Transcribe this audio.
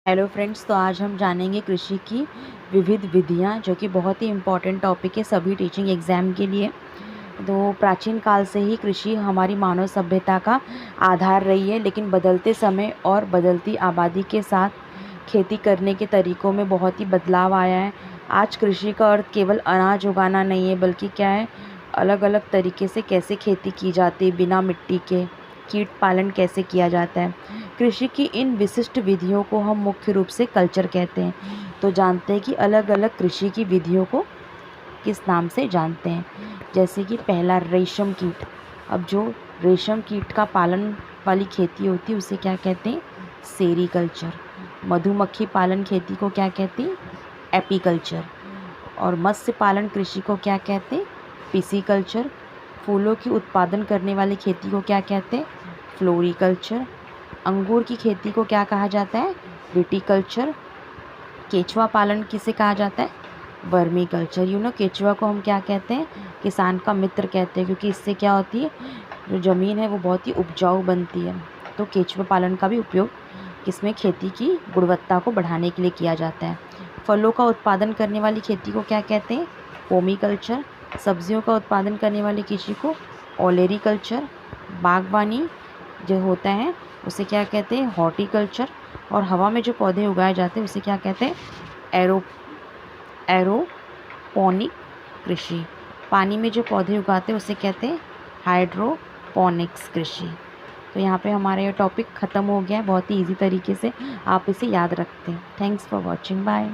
Hello friends, तो आज हम जानेंगे कृषि की विविध विधियां, जो कि बहुत ही इम्पॉर्टेंट टॉपिक है सभी टीचिंग एग्ज़ाम के लिए। तो प्राचीन काल से ही कृषि हमारी मानव सभ्यता का आधार रही है, लेकिन बदलते समय और बदलती आबादी के साथ खेती करने के तरीक़ों में बहुत ही बदलाव आया है। आज कृषि का अर्थ केवल अनाज उगाना नहीं है, बल्कि क्या है, अलग अलग तरीके से कैसे खेती की जाती है बिना मिट्टी के, कीट पालन कैसे किया जाता है। कृषि की इन विशिष्ट विधियों को हम मुख्य रूप से कल्चर कहते हैं। तो जानते हैं कि अलग अलग कृषि की विधियों को किस नाम से जानते हैं। जैसे कि पहला, रेशम कीट। अब जो रेशम कीट का पालन वाली खेती होती है उसे क्या कहते हैं? सेरीकल्चर। मधुमक्खी पालन खेती को क्या कहते हैं? एपीकल्चर। और मत्स्य पालन कृषि को क्या कहते हैं? पिसीकल्चर। फूलों की उत्पादन करने वाली खेती को क्या कहते हैं? फ्लोरीकल्चर। अंगूर की खेती को क्या कहा जाता है? विटीकल्चर। केचुआ पालन किसे कहा जाता है? Vermi culture. केचुआ को हम क्या कहते हैं? किसान का मित्र कहते हैं, क्योंकि इससे क्या होती है, जो ज़मीन है वो बहुत ही उपजाऊ बनती है। तो केचुआ पालन का भी उपयोग किसमें? खेती की गुणवत्ता को बढ़ाने के लिए किया जाता है। फलों का उत्पादन करने वाली खेती को क्या कहते हैं? पोमीकल्चर। सब्जियों का उत्पादन करने वाली कृषि को ओलेरीकल्चर। बागवानी जो होता है उसे क्या कहते हैं? हॉर्टिकल्चर। और हवा में जो पौधे उगाए जाते हैं उसे क्या कहते हैं? एरो एरोपोनिक कृषि। पानी में जो पौधे उगाते हैं उसे कहते हैं हाइड्रोपोनिक्स कृषि। तो यहाँ पे हमारा ये टॉपिक ख़त्म हो गया है बहुत ही ईजी तरीके से। आप इसे याद रखते हैं। Thanks for watching. बाय।